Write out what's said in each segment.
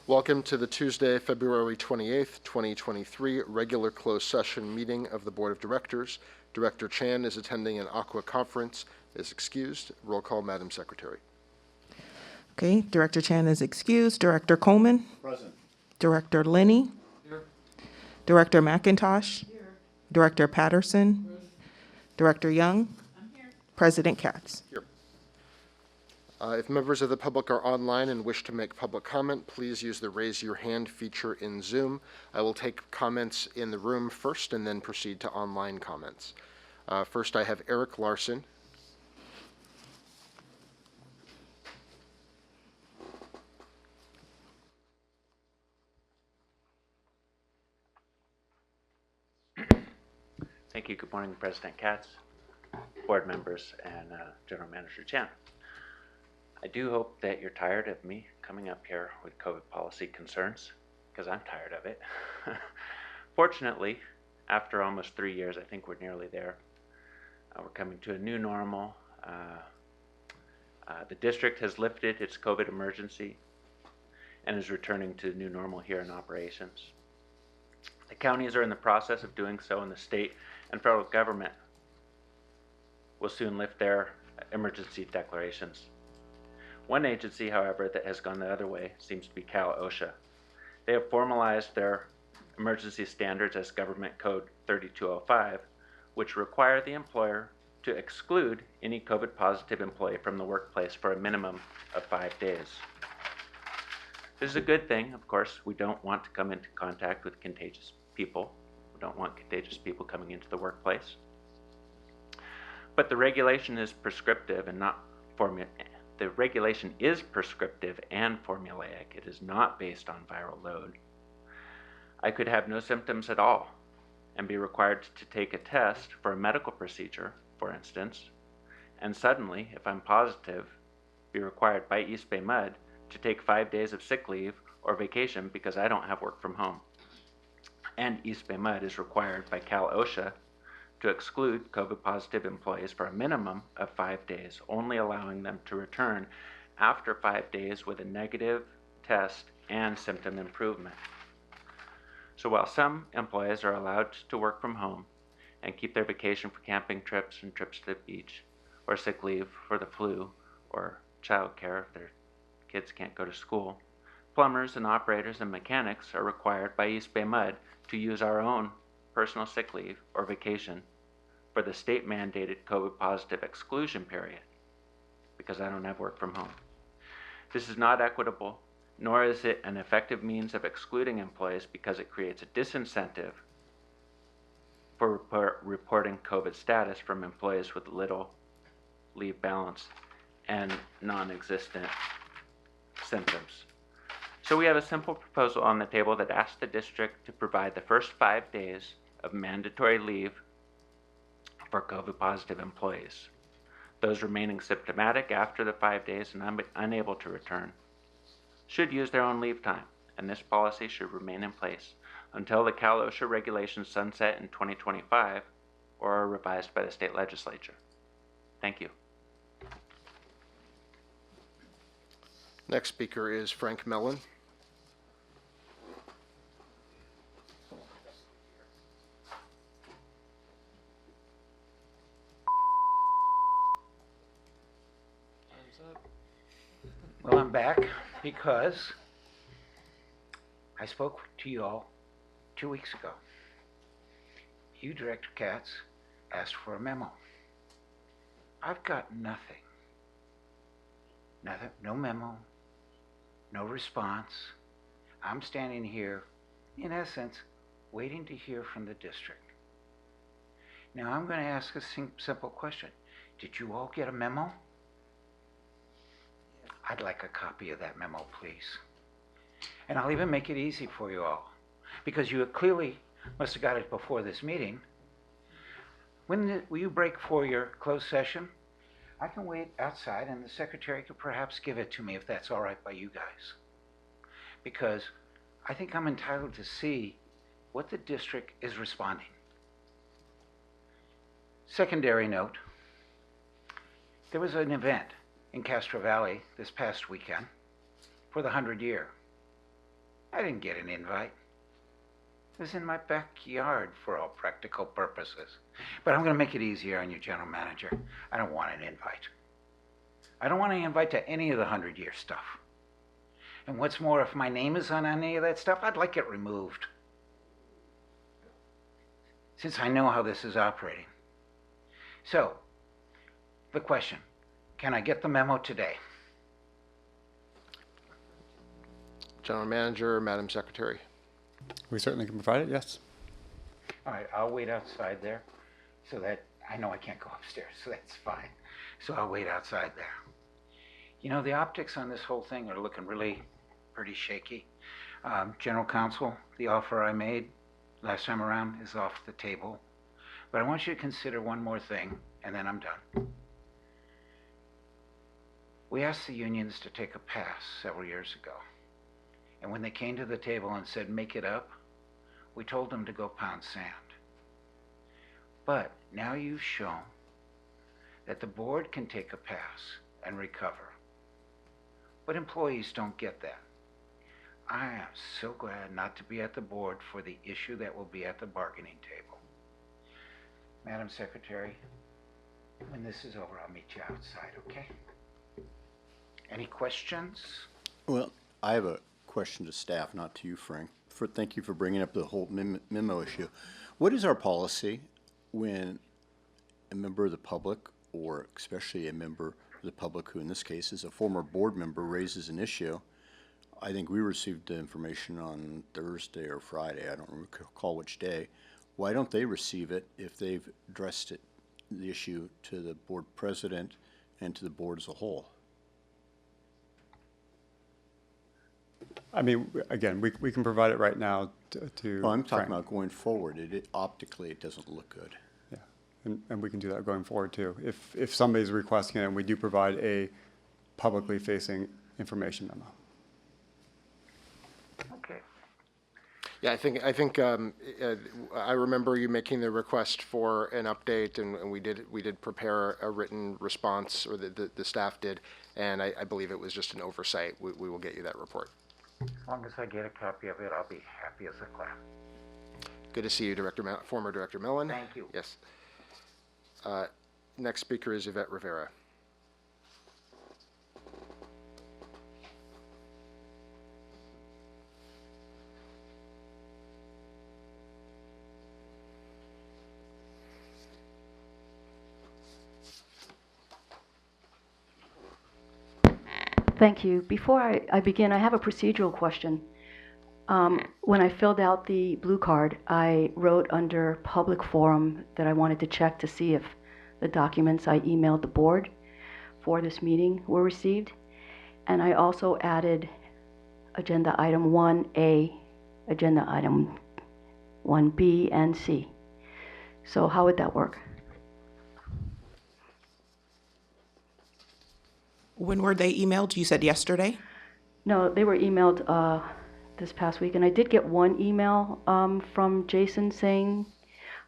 Welcome to the Tuesday, February 28th, 2023 regular closed session meeting of the Board of Directors. Director Chan is attending an Aqua conference, is excused. Roll call, Madam Secretary. Okay, Director Chan is excused. Director Coleman? Present. Director Linney? Here. Director McIntosh? Here. Director Patterson? Here. Director Young? I'm here. President Katz? Here. If members of the public are online and wish to make public comment, please use the raise your hand feature in Zoom. I will take comments in the room first and then proceed to online comments. First, I have Eric Larson. Thank you. Good morning, President Katz, board members, and General Manager Chan. I do hope that you're tired of me coming up here with COVID policy concerns, because I'm tired of it. Fortunately, after almost 3 years, I think we're nearly there. We're coming to a new normal. The district has lifted its COVID emergency and is returning to new normal here in operations. The counties are in the process of doing so, and the state and federal government will soon lift their emergency declarations. One agency, however, that has gone the other way seems to be Cal OSHA. They have formalized their emergency standards as Government Code 3205, which require the employer to exclude any COVID positive employee from the workplace for a minimum of 5 days. This is a good thing, of course. We don't want to come into contact with contagious people. We don't want contagious people coming into the workplace. But the regulation is prescriptive and not The regulation is prescriptive and formulaic. It is not based on viral load. I could have no symptoms at all and be required to take a test for a medical procedure, for instance, and suddenly, if I'm positive, be required by EBMUD to take 5 days of sick leave or vacation because I don't have work from home. And EBMUD is required by Cal OSHA to exclude COVID positive employees for a minimum of 5 days, only allowing them to return after 5 days with a negative test and symptom improvement. So while some employees are allowed to work from home and keep their vacation for camping trips and trips to the beach, or sick leave for the flu or child care if their kids can't go to school, plumbers and operators and mechanics are required by EBMUD to use our own personal sick leave or vacation for the state mandated COVID positive exclusion period because I don't have work from home. This is not equitable, nor is it an effective means of excluding employees because it creates a disincentive for reporting COVID status from employees with little leave balance and non-existent symptoms. So we have a simple proposal on the table that asks the district to provide the first 5 days of mandatory leave for COVID positive employees. Those remaining symptomatic after the 5 days and unable to return should use their own leave time, and this policy should remain in place until the Cal OSHA regulations sunset in 2025 or are revised by the state legislature. Thank you. Next speaker is Frank Mellon. Well, I'm back because I spoke to you all 2 weeks ago. You, Director Katz, asked for a memo. I've got nothing. No memo, no response. I'm standing here, in essence, waiting to hear from the district. Now, I'm going to ask a simple question. Did you all get a memo? I'd like a copy of that memo, please. And I'll even make it easy for you all, because you clearly must have got it before this meeting. Will you break for your closed session? I can wait outside, and the secretary could perhaps give it to me if that's all right by you guys. Because I think I'm entitled to see what the district is responding. Secondary note, there was an event in Castro Valley this past weekend for the 100 year. I didn't get an invite. It was in my backyard for all practical purposes. But I'm going to make it easier on you, General Manager. I don't want an invite. I don't want an invite to any of the 100-year stuff. And what's more, if my name is on any of that stuff, I'd like it removed. Since I know how this is operating. So, the question, can I get the memo today? General Manager, Madam Secretary. We certainly can provide it, yes. All right, I'll wait outside there so that I know I can't go upstairs, so that's fine. So I'll wait outside there. You know, the optics on this whole thing are looking really pretty shaky. General Counsel, the offer I made last time around is off the table. But I want you to consider one more thing, and then I'm done. We asked the unions to take a pass several years ago. And when they came to the table and said, make it up, we told them to go pound sand. But now you've shown that the board can take a pass and recover. But employees don't get that. I am so glad not to be at the board for the issue that will be at the bargaining table. Madam Secretary, when this is over, I'll meet you outside, okay? Any questions? Well, I have a question to staff, not to you, Frank. Thank you for bringing up the whole memo issue. What is our policy when a member of the public, or especially a member of the public who in this case is a former board member, raises an issue? I think we received the information on Thursday or Friday, I don't recall which day. Why don't they receive it if they've addressed it, the issue, to the board president and to the board as a whole? I mean, again, we can provide it right now to Well, I'm talking Frank. about going forward. Optically, it doesn't look good. Yeah, and we can do that going forward too. If somebody's requesting it, and we do provide a publicly facing information memo. Okay. Yeah, I think I remember you making the request for an update, and we did prepare a written response, or the staff did, and I believe it was just an oversight. We will get you that report. As long as I get a copy of it, I'll be happy as a clam. Good to see you, former Director Mellon. Thank you. Yes. Next speaker is Yvette Rivera. Thank you. Before I begin, I have a procedural question. When I filled out the blue card, I wrote under public forum that I wanted to check to see if the documents I emailed the board for this meeting were received. And I also added agenda item 1A, agenda item 1B, and C. So how would that work? When were they emailed? You said yesterday? No, they were emailed this past week, and I did get one email from Jason saying,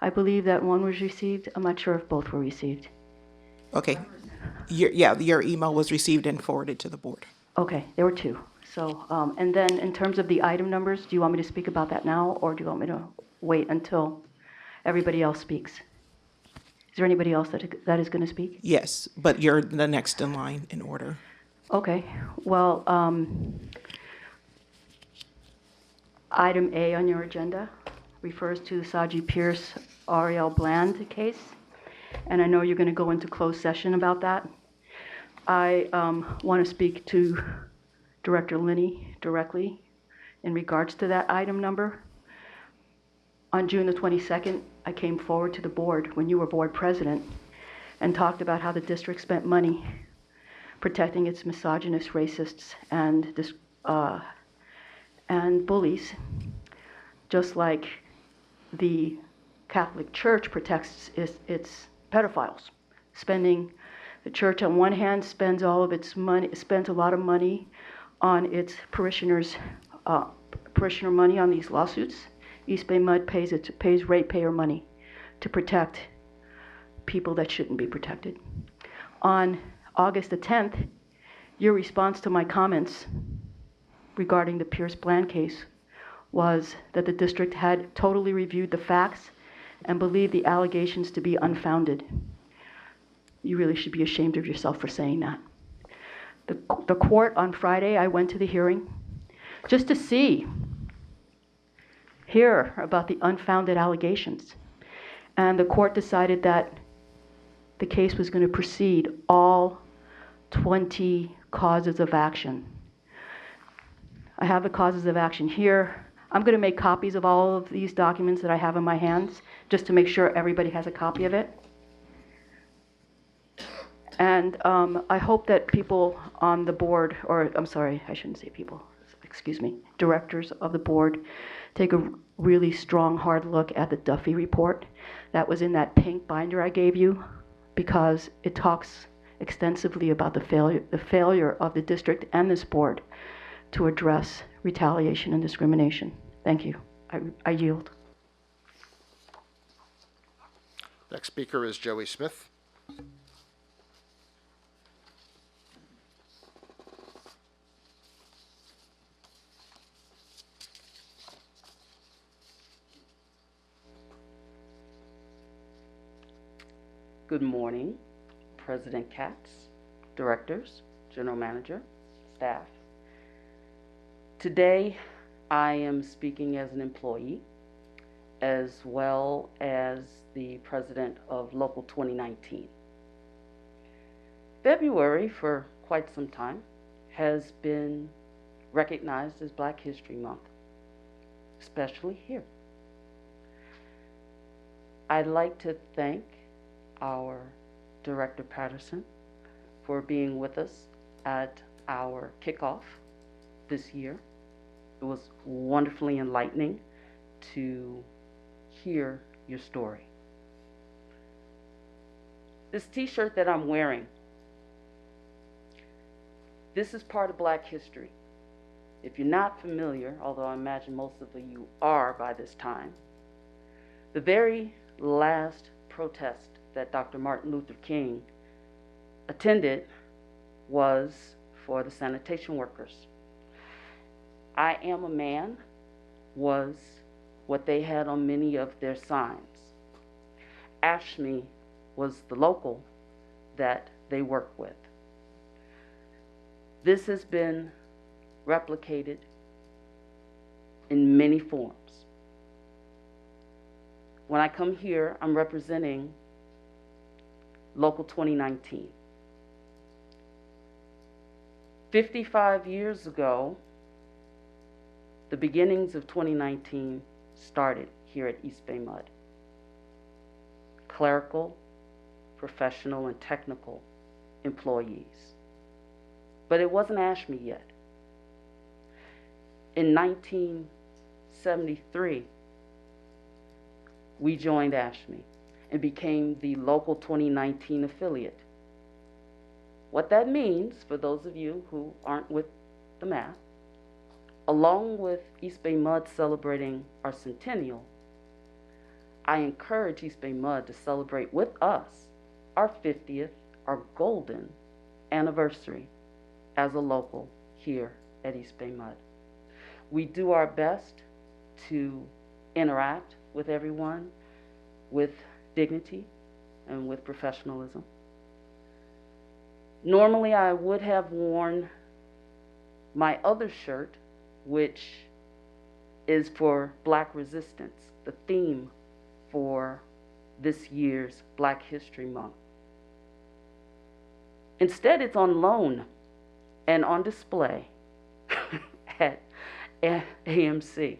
I believe that one was received. I'm not sure if both were received. Okay. Your email was received and forwarded to the board. Okay, there were two. So, and then in terms of the item numbers, do you want me to speak about that now, or do you want me to wait until everybody else speaks? Is there anybody else that is going to speak? Yes, but you're the next in line in order. Okay, well, item A on your agenda refers to Saji Pierce, Ariel Bland case, and I know you're going to go into closed session about that. I want to speak to Director Linney directly in regards to that item number. On June the 22nd, I came forward to the board when you were board president and talked about how the district spent money protecting its misogynist, racists, and bullies, just like the Catholic Church protects its pedophiles. The church on one hand spends all of its money, spends a lot of money on its parishioner money on these lawsuits. EBMUD pays ratepayer money to protect people that shouldn't be protected. On August the 10th, your response to my comments regarding the Pierce Bland case was that the district had totally reviewed the facts and believed the allegations to be unfounded. You really should be ashamed of yourself for saying that. The court on Friday, I went to the hearing just to hear about the unfounded allegations. And the court decided that the case was going to proceed all 20 causes of action. I have the causes of action here. I'm going to make copies of all of these documents that I have in my hands, just to make sure everybody has a copy of it. And I hope that people on the board, or I'm sorry, I shouldn't say people, excuse me, directors of the board, take a really strong, hard look at the Duffy report that was in that pink binder I gave you, because it talks extensively about the failure of the district and this board to address retaliation and discrimination. Thank you. I yield. Next speaker is Joey Smith. Good morning, President Katz, directors, general manager, staff. Today, I am speaking as an employee, as well as the president of Local 2019. February, for quite some time, has been recognized as Black History Month, especially here. I'd like to thank our Director Patterson for being with us at our kickoff this year. It was wonderfully enlightening to hear your story. This t-shirt that I'm wearing, this is part of Black history. If you're not familiar, although I imagine most of you are by this time, the very last protest that Dr. Martin Luther King attended was for the sanitation workers. I am a man was what they had on many of their signs. ASHME was the local that they work with. This has been replicated in many forms. When I come here, I'm representing Local 2019. 55 years ago, the beginnings of 2019 started here at EBMUD. Clerical, professional, and technical employees. But it wasn't ASHME yet. In 1973, we joined ASHME and became the Local 2019 affiliate. What that means, for those of you who aren't with the math, along with EBMUD celebrating our centennial, I encourage EBMUD to celebrate with us our 50th, our golden anniversary as a local here at EBMUD. We do our best to interact with everyone with dignity and with professionalism. Normally, I would have worn my other shirt, which is for Black Resistance, the theme for this year's Black History Month. Instead, it's on loan and on display at AMC.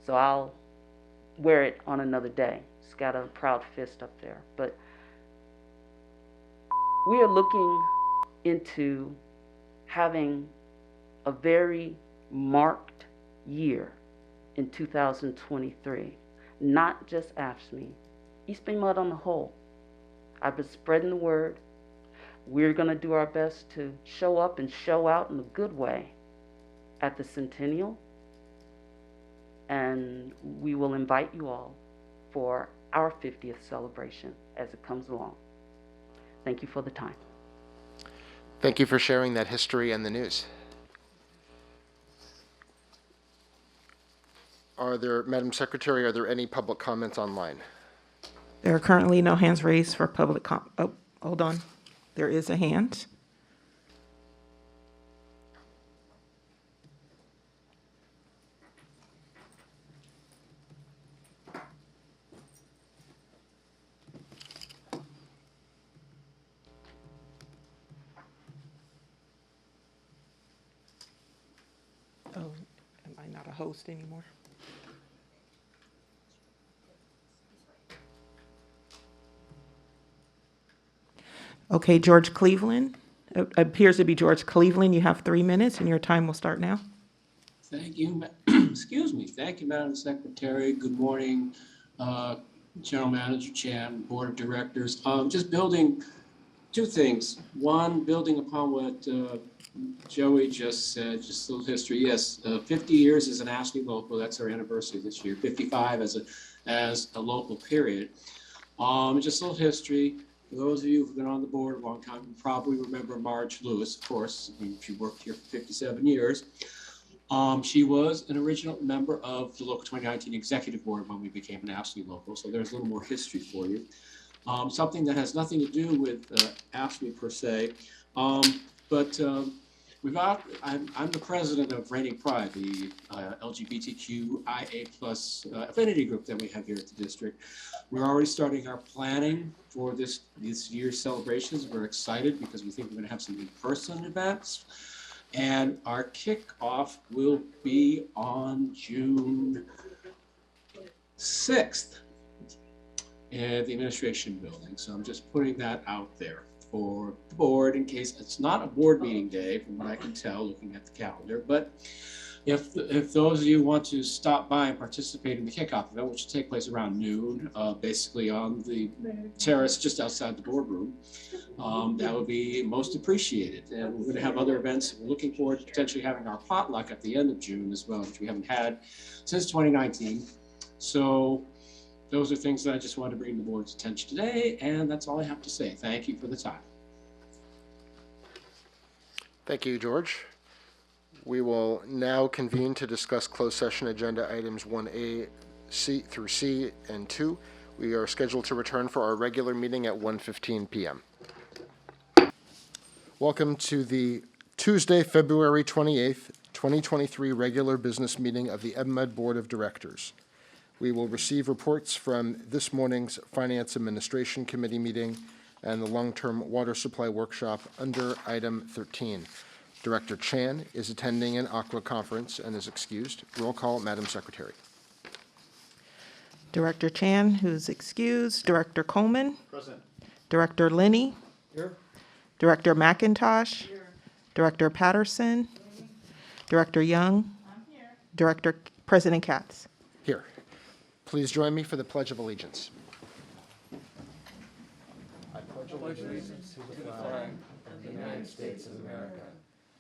So I'll wear it on another day. It's got a proud fist up there. But we are looking into having a very marked year in 2023. Not just AFSCME, EBMUD on the whole. I've been spreading the word. We're going to do our best to show up and show out in a good way at the Centennial. And we will invite you all for our 50th celebration as it comes along. Thank you for the time. Thank you for sharing that history and the news. Madam Secretary, are there any public comments online? There are currently no hands raised for public oh, hold on. There is a hand. Oh, am I not a host anymore? Okay, George Cleveland. It appears to be George Cleveland. You have 3 minutes, and your time will start now. Thank you. Excuse me. Thank you, Madam Secretary. Good morning, General Manager Chan, Board of Directors. Just building two things. One, building upon what Joey just said, just a little history. Yes, 50 years as an Ashley local. That's our anniversary this year. 55 as a local period. Just a little history. For those of you who've been on the board a long time, you probably remember Marge Lewis, of course. I mean, she worked here for 57 years. She was an original member of the local 2019 executive board when we became an Ashley local. So there's a little more history for you. Something that has nothing to do with Ashley per se, but I'm the president of Reigning Pride, the LGBTQIA+ affinity group that we have here at the district. We're already starting our planning for this year's celebrations. We're excited because we think we're going to have some in-person events. And our kickoff will be on June 6th at the administration building. So I'm just putting that out there for the board in case it's not a board meeting day, from what I can tell looking at the calendar. But if those of you want to stop by and participate in the kickoff event, which will take place around noon, basically on the terrace just outside the boardroom, that would be most appreciated. And we're going to have other events. We're looking forward to potentially having our potluck at the end of June as well, which we haven't had since 2019. So those are things that I just wanted to bring to the board's attention today, and that's all I have to say. Thank you for the time. Thank you, George. We will now convene to discuss closed session agenda items 1A through C and 2. We are scheduled to return for our regular meeting at 1:15 p.m. Welcome to the Tuesday, February 28th, 2023 regular business meeting of the EBMUD Board of Directors. We will receive reports from this morning's Finance Administration Committee meeting and the Long-Term Water Supply Workshop under item 13. Director Chan is attending an Aqua conference and is excused. Roll call, Madam Secretary. Director Chan, who's excused. Director Coleman. Present. Director Linney. Here. Director McIntosh. Here. Director Patterson. Director Young. I'm here. Director President Katz. Here. Please join me for the Pledge of Allegiance. I pledge allegiance to the flag of the United States of America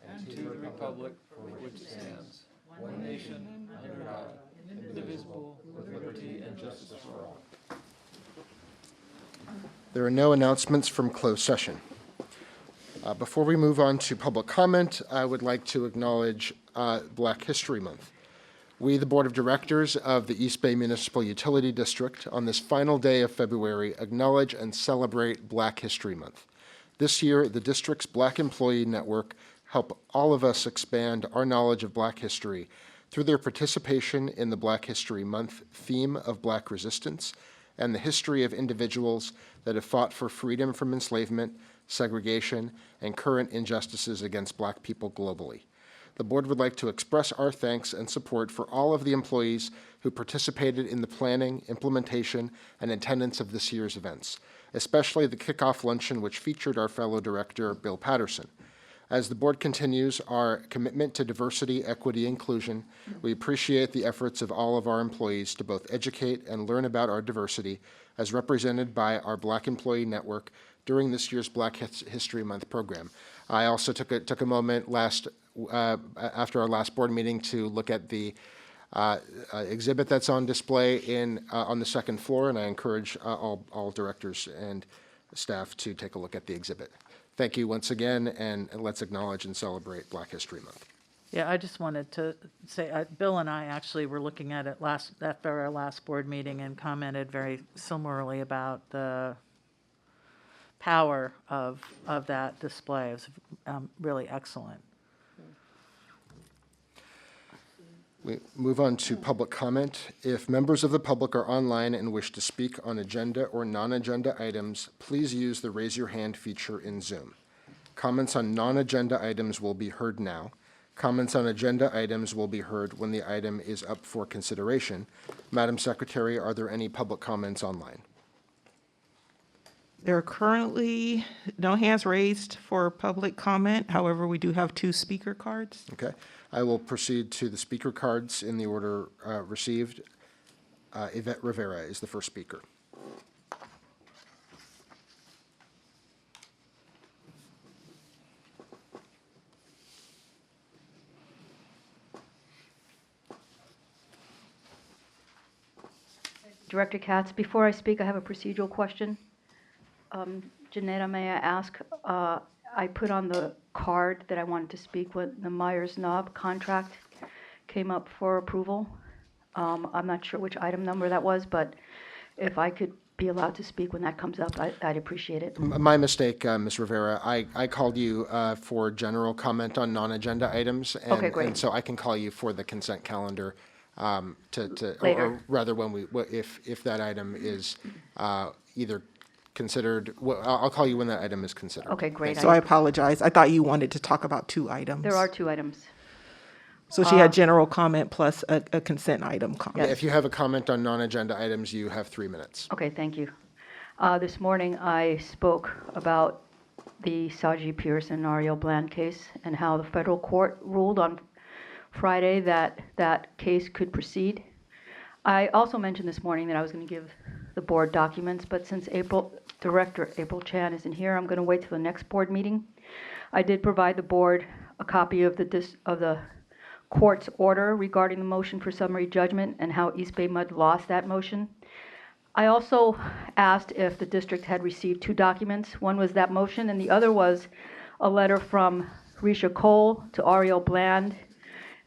and to the republic for which it stands, one nation, under God, indivisible, with liberty and justice for all. There are no announcements from closed session. Before we move on to public comment, I would like to acknowledge Black History Month. We, the Board of Directors of the East Bay Municipal Utility District, on this final day of February, acknowledge and celebrate Black History Month. This year, the district's Black Employee Network help all of us expand our knowledge of Black history through their participation in the Black History Month theme of Black resistance and the history of individuals that have fought for freedom from enslavement, segregation, and current injustices against Black people globally. The board would like to express our thanks and support for all of the employees who participated in the planning, implementation, and attendance of this year's events, especially the kickoff luncheon which featured our fellow director, Bill Patterson. As the board continues our commitment to diversity, equity, inclusion, we appreciate the efforts of all of our employees to both educate and learn about our diversity as represented by our Black Employee Network during this year's Black History Month program. I also took a moment after our last board meeting to look at the exhibit that's on display on the second floor, and I encourage all directors and staff to take a look at the exhibit. Thank you once again, and let's acknowledge and celebrate Black History Month. Yeah, I just wanted to say, Bill and I actually were looking at it after our last board meeting and commented very similarly about the power of that display. It was really excellent. We move on to public comment. If members of the public are online and wish to speak on agenda or non-agenda items, please use the raise your hand feature in Zoom. Comments on non-agenda items will be heard now. Comments on agenda items will be heard when the item is up for consideration. Madam Secretary, are there any public comments online? There are currently no hands raised for public comment. However, we do have 2 speaker cards. Okay. I will proceed to the speaker cards in the order received. Yvette Rivera is the first speaker. Director Katz, before I speak, I have a procedural question. Janetta, may I ask, I put on the card that I wanted to speak when the Myers-Knob contract came up for approval. I'm not sure which item number that was, but if I could be allowed to speak when that comes up, I'd appreciate it. My mistake, Ms. Rivera. I called you for general comment on non-agenda items. And, Okay, great. And so I can call you for the consent calendar Later. or rather when if that item is either considered, well, I'll call you when that item is considered. Okay, great. So I apologize. I thought you wanted to talk about 2 items. There are 2 items. So she had general comment plus a consent item Yeah, comment. if you have a comment on non-agenda items, you have 3 minutes. Okay, thank you. This morning, I spoke about the Saji Pierce and Ariel Bland case and how the federal court ruled on Friday that that case could proceed. I also mentioned this morning that I was going to give the board documents, but since Director April Chan isn't here, I'm going to wait till the next board meeting. I did provide the board a copy of the court's order regarding the motion for summary judgment and how East Bay Mud lost that motion. I also asked if the district had received 2 documents. One was that motion, and the other was a letter from Risha Cole to Ariel Bland,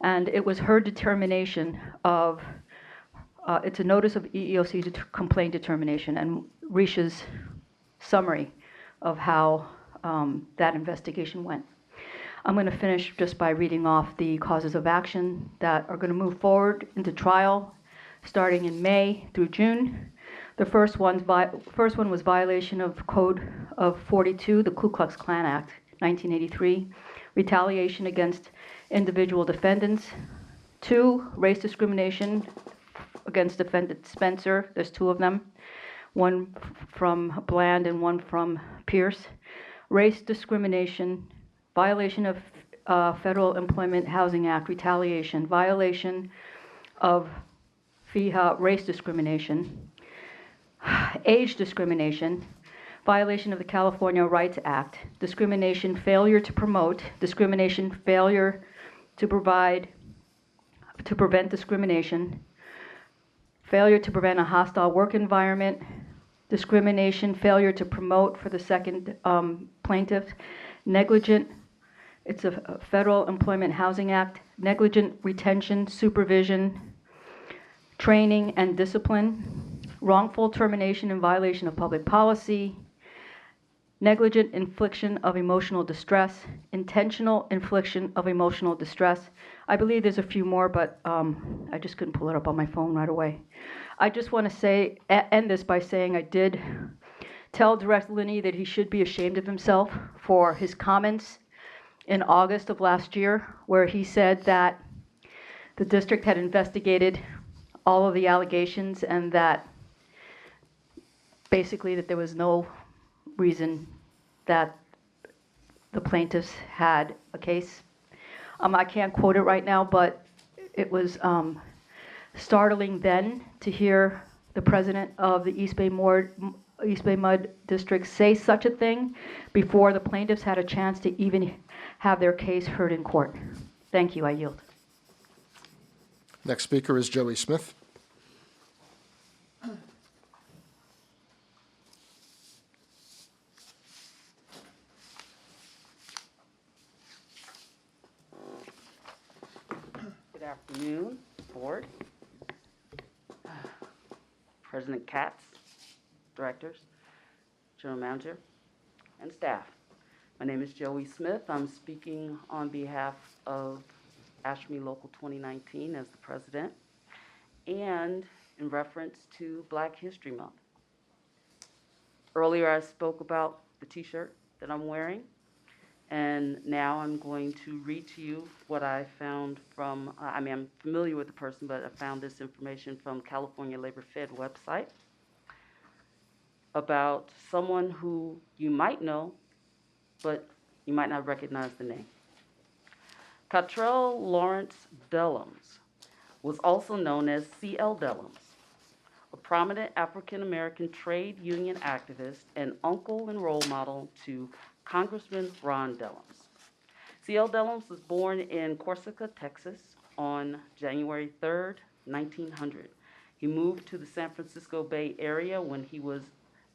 and it was her determination of, it's a notice of EEOC complaint determination, and Risha's summary of how that investigation went. I'm going to finish just by reading off the causes of action that are going to move forward into trial starting in May through June. The first one was violation of Code of 42, the Ku Klux Klan Act, 1983, retaliation against individual defendants. 2, race discrimination against defendant Spencer. There's 2 of them, one from Bland and one from Pierce. Race discrimination, violation of Federal Employment Housing Act, retaliation, violation of FEHA, race discrimination, age discrimination, violation of the California Rights Act, discrimination, failure to promote, discrimination, failure to prevent discrimination, failure to prevent a hostile work environment, discrimination, failure to promote for the second plaintiff, negligent, it's a Federal Employment Housing Act, negligent retention, supervision, training, and discipline, wrongful termination in violation of public policy, negligent infliction of emotional distress, intentional infliction of emotional distress. I believe there's a few more, but I just couldn't pull it up on my phone right away. I just want to end this by saying I did tell Director Linney that he should be ashamed of himself for his comments in August of last year, where he said that the district had investigated all of the allegations and that basically that there was no reason that the plaintiffs had a case. I can't quote it right now, but it was startling then to hear the president of the East Bay Mud District say such a thing before the plaintiffs had a chance to even have their case heard in court. Thank you, I yield. Next speaker is Joey Smith. afternoon, Board, President Katz, Directors, General Manager, and staff. My name is Joey Smith. I'm speaking on behalf of ASHME Local 2019 as the President and in reference to Black History Month. Earlier I spoke about the t-shirt that I'm wearing, and now I'm going to read to you what I found from, I'm familiar with the person, but I found this information from California Labor Fed website about someone who you might know, but you might not recognize the name. Cottrell Lawrence Dellums was also known as C.L. Dellums, a prominent African-American trade union activist and uncle and role model to Congressman Ron Dellums. C.L. Dellums was born in Corsica, Texas on January 3rd, 1900. He moved to the San Francisco Bay Area when he was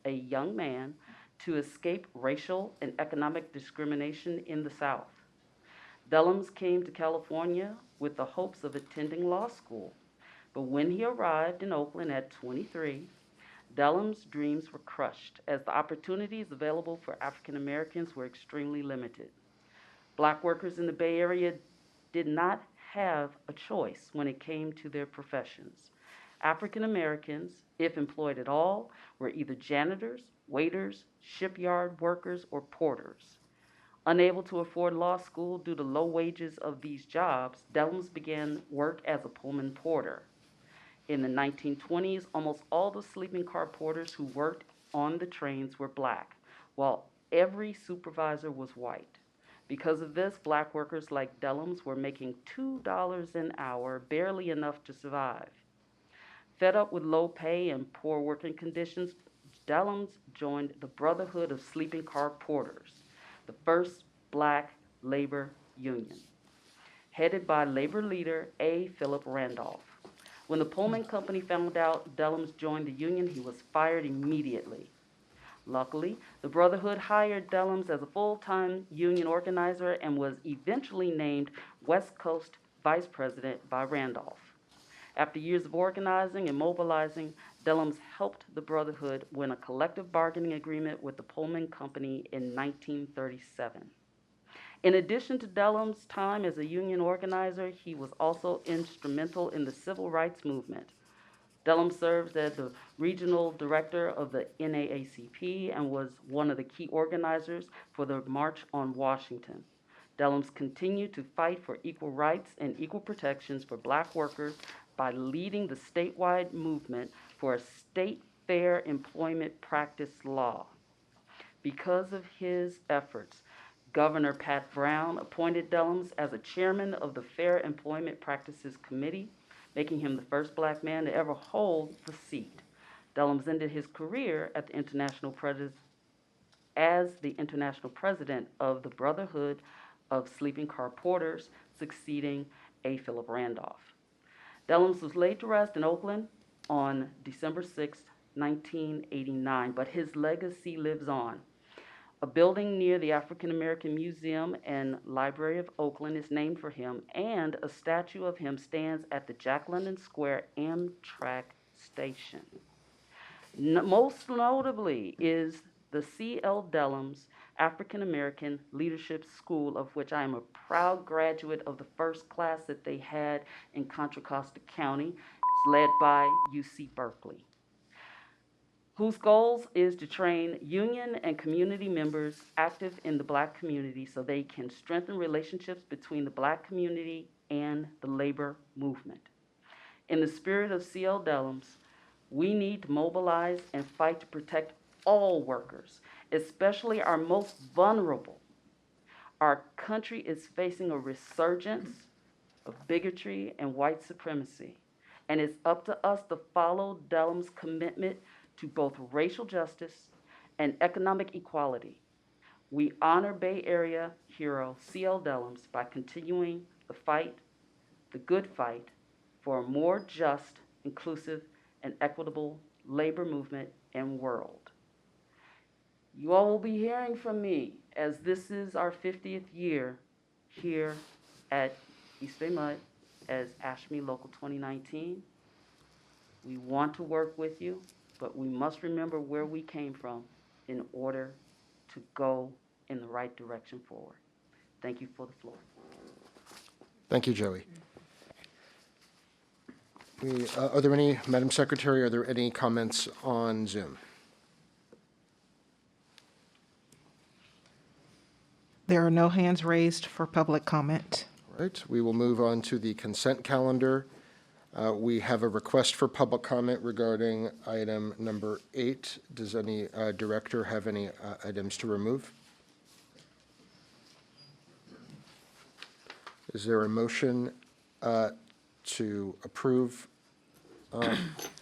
a young man to escape racial and economic discrimination in the South. Dellums came to California with the hopes of attending law school, but when he arrived in Oakland at 23, Dellums' dreams were crushed as the opportunities available for African Americans were extremely limited. Black workers in the Bay Area did not have a choice when it came to their professions. African Americans, if employed at all, were either janitors, waiters, shipyard workers, or porters. Unable to afford law school due to low wages of these jobs, Dellums began work as a Pullman porter. In the 1920s, almost all the sleeping car porters who worked on the trains were black, while every supervisor was white. Because of this, black workers like Dellums were making $2 an hour, barely enough to survive. Fed up with low pay and poor working conditions, Dellums joined the Brotherhood of Sleeping Car Porters, the first black labor union, headed by labor leader A. Philip Randolph. When the Pullman Company found out Dellums joined the union, he was fired immediately. Luckily, the Brotherhood hired Dellums as a full-time union organizer and was eventually named West Coast Vice President by Randolph. After years of organizing and mobilizing, Dellums helped the Brotherhood win a collective bargaining agreement with the Pullman Company in 1937. In addition to Dellums' time as a union organizer, he was also instrumental in the civil rights movement. Dellums served as the regional director of the NAACP and was one of the key organizers for the March on Washington. Dellums continued to fight for equal rights and equal protections for black workers by leading the statewide movement for a state fair employment practice law. Because of his efforts, Governor Pat Brown appointed Dellums as a chairman of the Fair Employment Practices Committee, making him the first black man to ever hold the seat. Dellums ended his career at the as the international president of the Brotherhood of Sleeping Car Porters, succeeding A. Philip Randolph. Dellums was laid to rest in Oakland on December 6, 1989, but his legacy lives on. A building near the African American Museum and Library of Oakland is named for him, and a statue of him stands at the Jack London Square Amtrak station. Most notably is the C.L. Dellums African American Leadership School, of which I am a proud graduate of the first class that they had in Contra Costa County. It's led by UC Berkeley, whose goals is to train union and community members active in the black community so they can strengthen relationships between the black community and the labor movement. In the spirit of C.L. Dellums, we need to mobilize and fight to protect all workers, especially our most vulnerable. Our country is facing a resurgence of bigotry and white supremacy, and it's up to us to follow Dellums' commitment to both racial justice and economic equality. We honor Bay Area hero C.L. Dellums by continuing the fight, the good fight, for a more just, inclusive, and equitable labor movement and world. You all will be hearing from me as this is our 50th year here at EBMUD as ASHME Local 2019. We want to work with you, but we must remember where we came from in order to go in the right direction forward. Thank you for the floor. Thank you, Joey. Are there any, Madam Secretary, are there any comments on Zoom? There are no hands raised for public comment. All right, we will move on to the consent calendar. We have a request for public comment regarding item number 8. Does any director have any items to remove? Is there a motion to approve?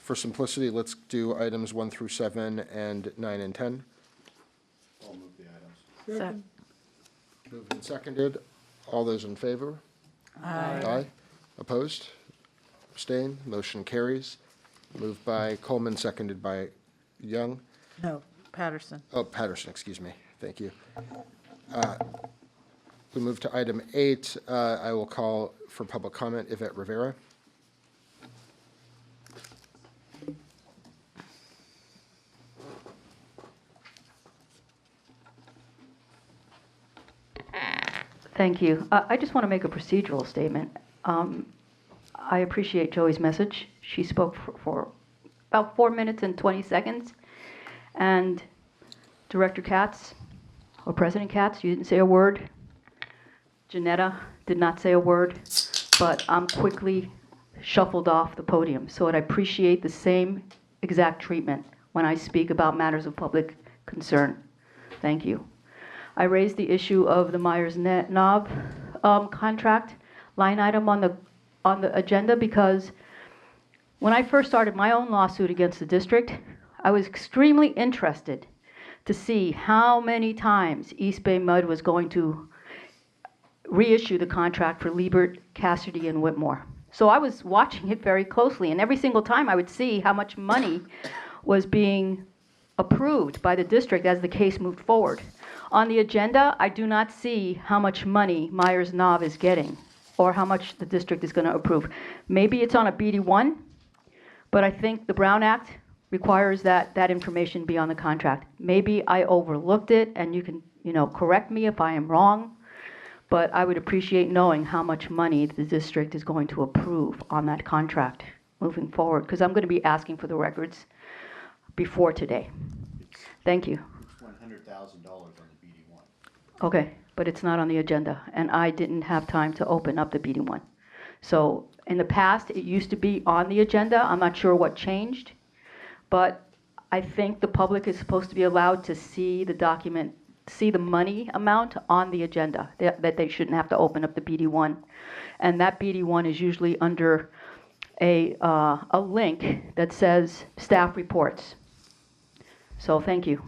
For simplicity, let's do items 1 through 7 and 9 and 10. I'll move the items. Moved and seconded. All those in favor? Aye. Opposed? Abstained? Motion carries. Moved by Coleman, seconded by Young. No, Patterson. Oh, Patterson, excuse me. Thank you. We move to item 8. I will call for public comment Yvette Rivera. Thank you. I just want to make a procedural statement. I appreciate Joey's message. She spoke for about 4 minutes and 20 seconds. And Director Katz, or President Katz, you didn't say a word. Janetta did not say a word, but I'm quickly shuffled off the podium. So I'd appreciate the same exact treatment when I speak about matters of public concern. Thank you. I raised the issue of the Myers-Knob contract line item on the agenda because when I first started my own lawsuit against the district, I was extremely interested to see how many times EBMUD was going to reissue the contract for Liebert, Cassidy, and Whitmore. So I was watching it very closely, and every single time I would see how much money was being approved by the district as the case moved forward. On the agenda, I do not see how much money Myers-Knob is getting or how much the district is going to approve. Maybe it's on a BD1, but I think the Brown Act requires that that information be on the contract. Maybe I overlooked it, and you can, correct me if I am wrong, but I would appreciate knowing how much money the district is going to approve on that contract moving forward, because I'm going to be asking for the records before today. Thank you. $100,000 on the BD1. Okay, but it's not on the agenda, and I didn't have time to open up the BD1. So in the past, it used to be on the agenda. I'm not sure what changed, but I think the public is supposed to be allowed to see the document, see the money amount on the agenda, that they shouldn't have to open up the BD1. And that BD1 is usually under a link that says staff reports. So thank you.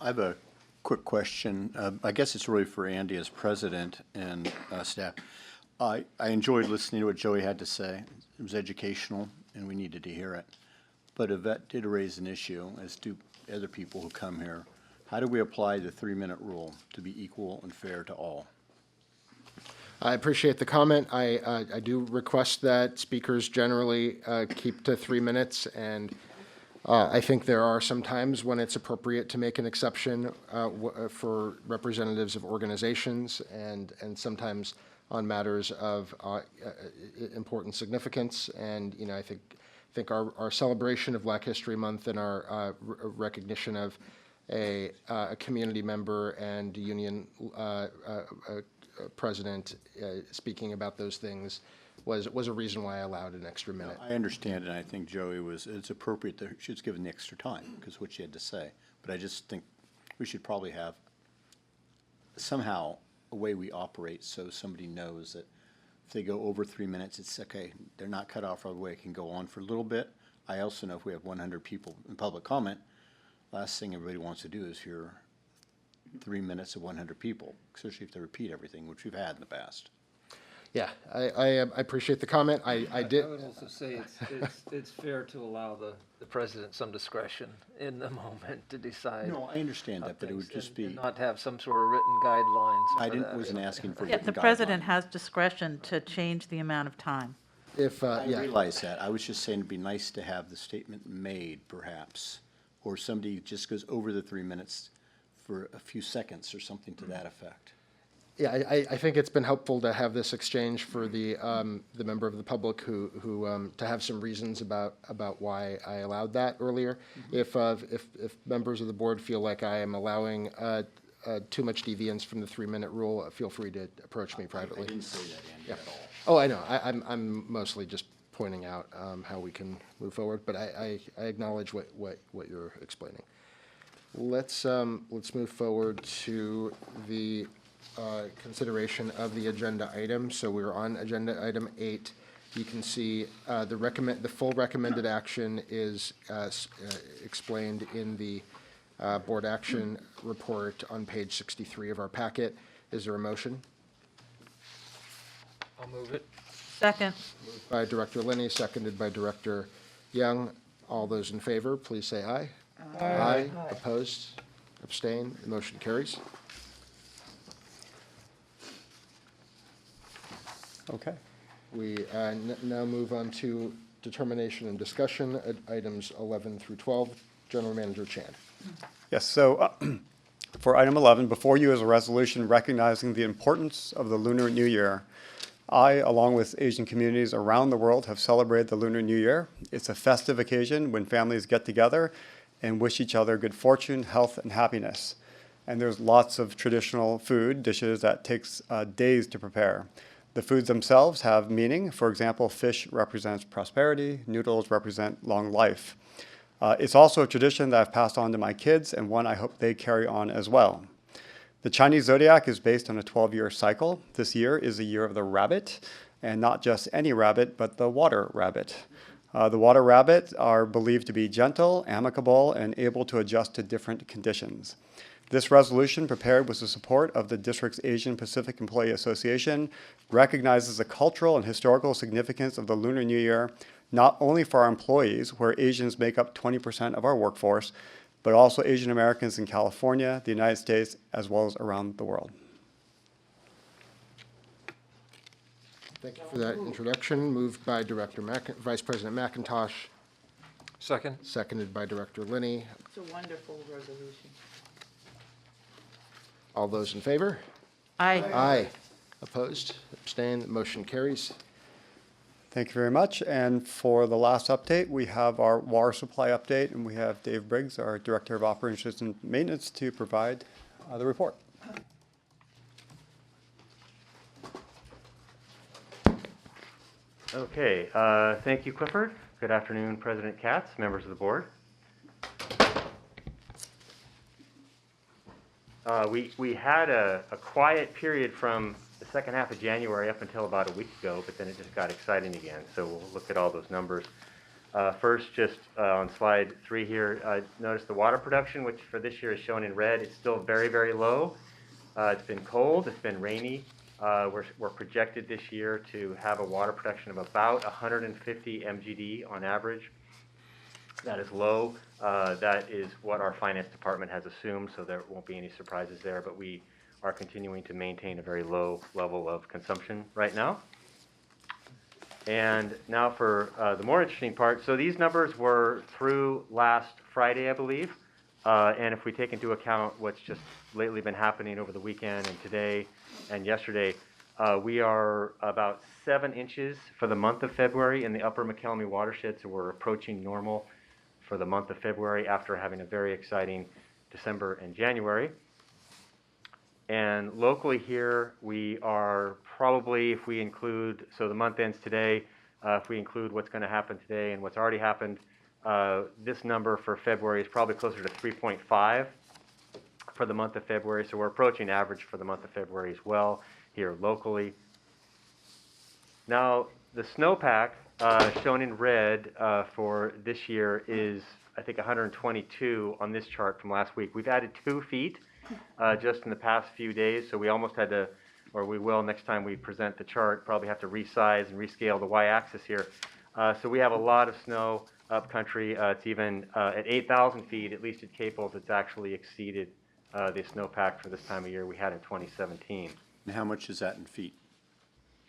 I have a quick question. I guess it's really for Andy as president and staff. I enjoyed listening to what Joey had to say. It was educational, and we needed to hear it. But Yvette did raise an issue, as do other people who come here. How do we apply the 3-minute rule to be equal and fair to all? I appreciate the comment. I do request that speakers generally keep to 3 minutes, and I think there are some times when it's appropriate to make an exception for representatives of organizations, and sometimes on matters of important significance. And I think our celebration of Black History Month and our recognition of a community member and union president speaking about those things was a reason why I allowed an extra minute. I understand, and I think Joey it's appropriate that she was given the extra time because of what she had to say. But I just think we should probably have somehow a way we operate so somebody knows that if they go over 3 minutes, it's okay. They're not cut off all the way. It can go on for a little bit. I also know if we have 100 people in public comment, last thing everybody wants to do is hear 3 minutes of 100 people, especially if they repeat everything, which we've had in the past. Yeah, I appreciate the comment. I did. I would also say it's fair to allow the president some discretion in the moment to decide. No, I understand how that, but it things- would just and be, not have some sort of written guidelines I for that. wasn't asking for Yeah, written the president guidelines. has discretion to change the amount of time. If, I yeah, realize that. I was just saying it'd be nice to have the statement made, perhaps, or somebody just goes over the 3 minutes for a few seconds or something to that effect. yeah, I think it's been helpful to have this exchange for the member of the public who to have some reasons about why I allowed that earlier. If members of the board feel like I am allowing too much deviance from the 3-minute rule, feel free to approach me I privately. didn't say that, Andy, at all. Oh, I know. I'm mostly just pointing out how we can move forward, but I acknowledge what you're explaining. Let's move forward to the consideration of the agenda item. So we're on agenda item 8. You can see the full recommended action is explained in the board action report on page 63 of our packet. Is there a motion? I'll move it. Second. By Director Linney, seconded by Director Young. All those in favor, please say aye. Aye. Opposed? Abstain? The motion carries. Okay. We now move on to determination and discussion, items 11 through 12. General Manager Chan. Yes, so for item 11, before you is a resolution recognizing the importance of the Lunar New Year. I, along with Asian communities around the world, have celebrated the Lunar New Year. It's a festive occasion when families get together and wish each other good fortune, health, and happiness. And there's lots of traditional food dishes that takes days to prepare. The foods themselves have meaning. For example, fish represents prosperity, noodles represent long life. It's also a tradition that I've passed on to my kids and one I hope they carry on as well. The Chinese zodiac is based on a 12-year cycle. This year is the year of the rabbit, and not just any rabbit, but the water rabbit. The water rabbits are believed to be gentle, amicable, and able to adjust to different conditions. This resolution, prepared with the support of the district's Asian Pacific Employee Association, recognizes the cultural and historical significance of the Lunar New Year, not only for our employees, where Asians make up 20% of our workforce, but also Asian Americans in California, the United States, as well as around the world. Thank you for that introduction. Moved by Vice President McIntosh, Second. seconded by Director Linney. It's a wonderful resolution. All those in favor? Aye. Aye. Opposed? Abstained? Motion carries. Thank you very much. And for the last update, we have our water supply update, and we have Dave Briggs, our Director of Operations and Maintenance, to provide the report. Okay, thank you, Clifford. Good afternoon, President Katz, members of the board. We had a quiet period from the second half of January up until about a week ago, but then it just got exciting again. So we'll look at all those numbers. First, just on slide 3 here, notice the water production, which for this year is shown in red. It's still very, very low. It's been cold, it's been rainy. We're projected this year to have a water production of about 150 MGD on average. That is low. That is what our finance department has assumed, so there won't be any surprises there, but we are continuing to maintain a very low level of consumption right now. And now for the more interesting part. So these numbers were through last Friday, I believe. And if we take into account what's just lately been happening over the weekend and today and yesterday, we are about 7 inches for the month of February in the upper McElmy watershed, so we're approaching normal for the month of February after having a very exciting December and January. And locally here, we are probably, if we include, so the month ends today, if we include what's going to happen today and what's already happened, this number for February is probably closer to 3.5 for the month of February. So we're approaching average for the month of February as well here locally. Now, the snowpack shown in red for this year is, I think, 122 on this chart from last week. We've added 2 feet just in the past few days, so we almost had to or we will next time we present the chart, probably have to resize and rescale the y-axis here. So we have a lot of snow upcountry. It's even at 8,000 feet, at least at Caples, it's actually exceeded the snowpack for this time of year we had in 2017. And how much is that in feet?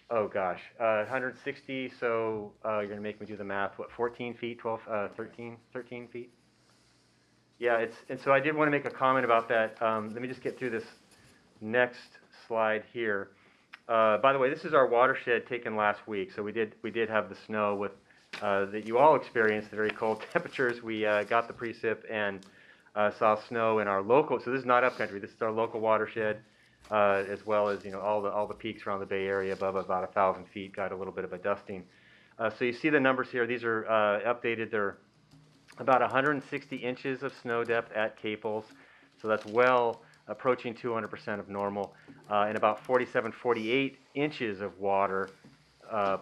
Oh gosh, 160, so you're gonna make me do the math, what, 14 feet, 13 feet? Yeah, and so I did want to make a comment about that. Let me just get through this next slide here. By the way, this is our watershed taken last week, so we did have the snow with that you all experienced, the very cold temperatures. We got the precip and saw snow in our local, so this is not upcountry, this is our local watershed, as well as, you know, all the peaks around the Bay Area above about 1,000 feet got a little bit of a dusting. So you see the numbers here, these are updated. They're about 160 inches of snow depth at Caples, so that's well approaching 200% of normal, and about 48 inches of water,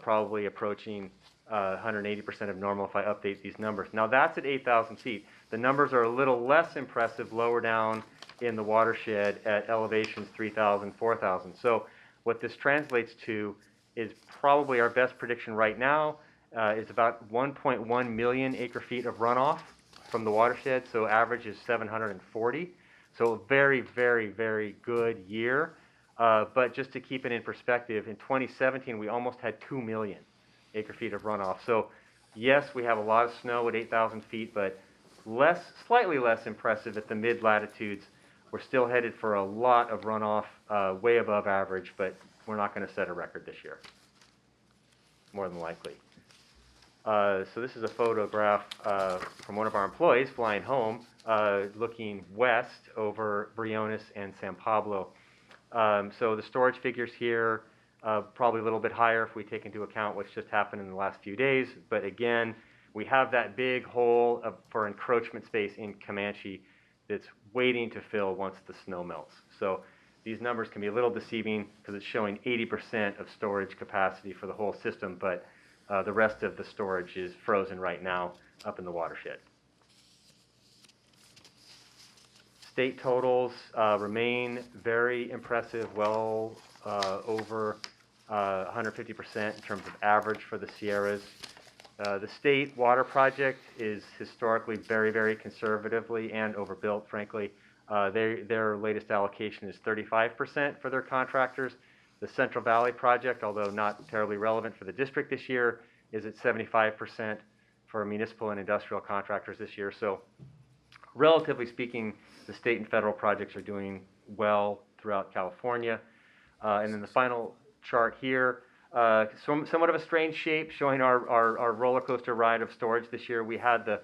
probably approaching 180% of normal if I update these numbers. Now that's at 8,000 feet. The numbers are a little less impressive lower down in the watershed at elevations 3,000, 4,000. So what this translates to is probably our best prediction right now is about 1.1 million acre feet of runoff from the watershed, so average is 740. So a very, very, very good year. But just to keep it in perspective, in 2017, we almost had 2 million acre feet of runoff. So yes, we have a lot of snow at 8,000 feet, but slightly less impressive at the mid-latitudes. We're still headed for a lot of runoff, way above average, but we're not going to set a record this year, more than likely. So this is a photograph from one of our employees flying home, looking west over Briones and San Pablo. So the storage figures here, probably a little bit higher if we take into account what's just happened in the last few days. But again, we have that big hole for encroachment space in Comanche that's waiting to fill once the snow melts. So these numbers can be a little deceiving because it's showing 80% of storage capacity for the whole system, but the rest of the storage is frozen right now up in the watershed. State totals remain very impressive, well over 150% in terms of average for the Sierras. The state water project is historically very, very conservatively and overbuilt, frankly. Their latest allocation is 35% for their contractors. The Central Valley project, although not terribly relevant for the district this year, is at 75% for municipal and industrial contractors this year. So relatively speaking, the state and federal projects are doing well throughout California. And then the final chart here, somewhat of a strange shape showing our roller coaster ride of storage this year. We had the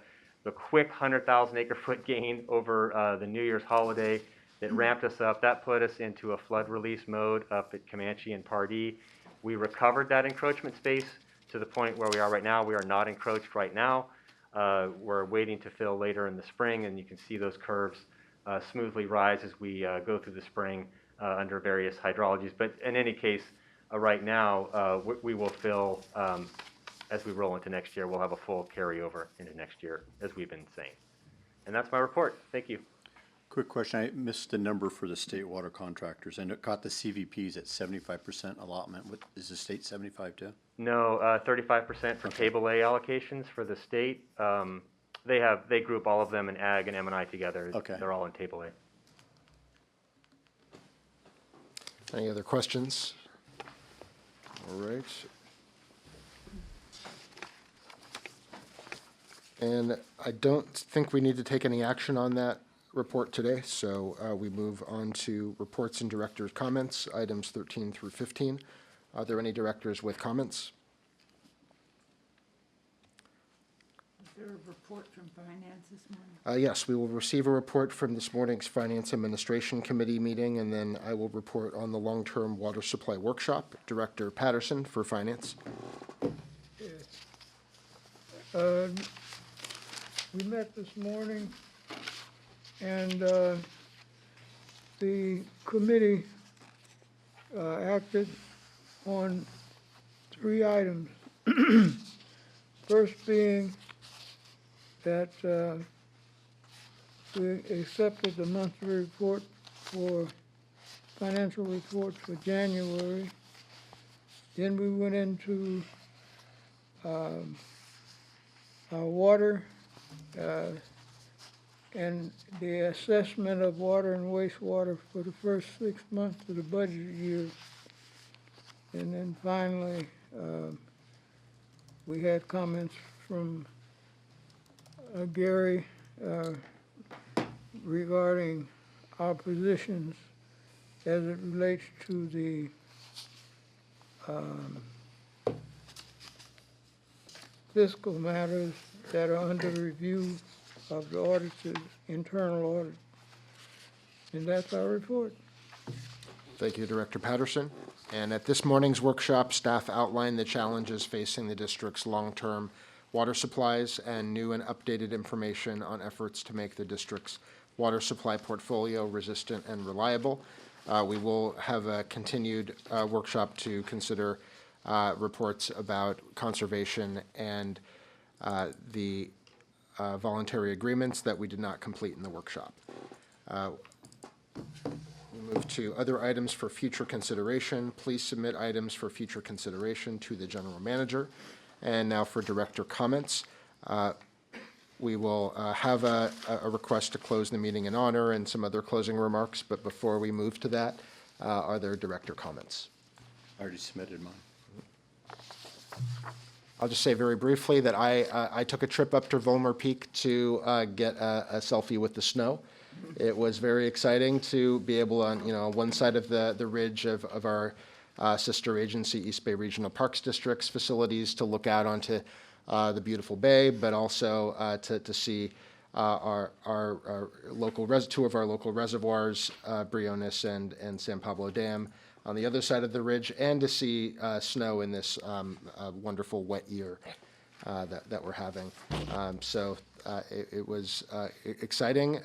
quick 100,000 acre foot gain over the New Year's holiday that ramped us up. That put us into a flood release mode up at Comanche and Pardee. We recovered that encroachment space to the point where we are right now. We are not encroached right now. We're waiting to fill later in the spring, and you can see those curves smoothly rise as we go through the spring under various hydrologies. But in any case, right now, we will fill as we roll into next year. We'll have a full carryover into next year, as we've been saying. And that's my report. Thank you. Quick question, I missed the number for the state water contractors, and it caught the CVPs at 75% allotment. What, is the state 75 too? No, 35% for Table A allocations for the state. They group all of them in ag and M&I together. Okay. They're all in Table A. Any other questions? All right. And I don't think we need to take any action on that report today, so we move on to reports and directors' comments, items 13 through 15. Are there any directors with comments? Is there a report from finance this morning? Yes, we will receive a report from this morning's Finance Administration Committee meeting, and then I will report on the long-term water supply workshop. Director Patterson for Finance. We met this morning, and the committee acted on 3 items. First being that we accepted the monthly report for financial reports for January. Then we went into our water and the assessment of water and wastewater for the first 6 months of the budget year. And then finally, we had comments from Gary regarding our positions as it relates to the fiscal matters that are under review of the auditors, internal audit. And that's our report. Thank you, Director Patterson. And at this morning's workshop, staff outlined the challenges facing the district's long-term water supplies and new and updated information on efforts to make the district's water supply portfolio resistant and reliable. We will have a continued workshop to consider reports about conservation and the voluntary agreements that we did not complete in the workshop. We move to other items for future consideration. Please submit items for future consideration to the general manager. And now for director comments. We will have a request to close the meeting in honor and some other closing remarks, but before we move to that, are there director comments? I already submitted mine. I'll just say very briefly that I took a trip up to Volmer Peak to get a selfie with the snow. It was very exciting to be able on, one side of the ridge of our sister agency, East Bay Regional Parks District's facilities, to look out onto the beautiful bay, but also to see our local two of our local reservoirs, Briones and San Pablo Dam, on the other side of the ridge, and to see snow in this wonderful wet year that we're having. So it was exciting,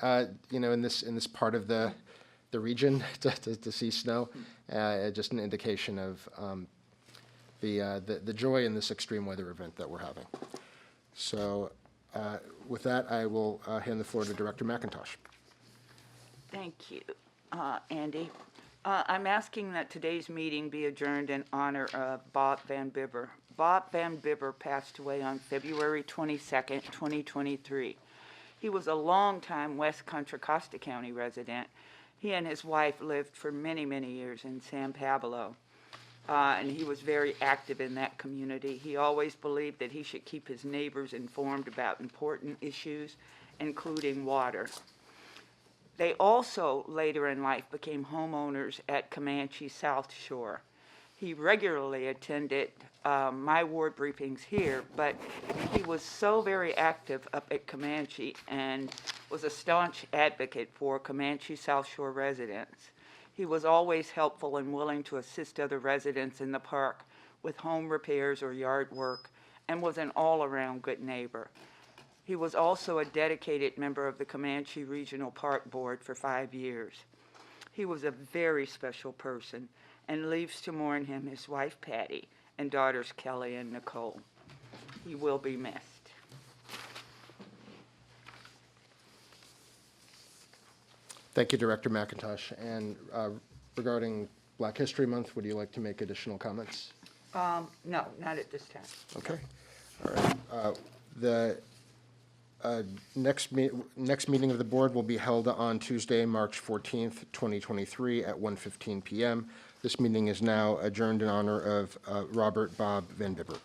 in this part of the region to see snow. Just an indication of the joy in this extreme weather event that we're having. So with that, I will hand the floor to Director McIntosh. Thank you, Andy. I'm asking that today's meeting be adjourned in honor of Bob Van Bibber. Bob Van Bibber passed away on February 22nd, 2023. He was a longtime West Contra Costa County resident. He and his wife lived for many, many years in San Pablo, and he was very active in that community. He always believed that he should keep his neighbors informed about important issues, including water. They also, later in life, became homeowners at Comanche South Shore. He regularly attended my ward briefings here, but he was so very active up at Comanche and was a staunch advocate for Comanche South Shore residents. He was always helpful and willing to assist other residents in the park with home repairs or yard work, and was an all-around good neighbor. He was also a dedicated member of the Comanche Regional Park Board for 5 years. He was a very special person, and leaves to mourn him his wife Patty and daughters Kelly and Nicole. He will be missed. Thank you, Director McIntosh. And regarding Black History Month, would you like to make additional comments? No, not at this time. Okay. All right. The next meeting of the board will be held on Tuesday, March 14th, 2023 at 1:15 p.m. This meeting is now adjourned in honor of Robert Bob Van Bibber.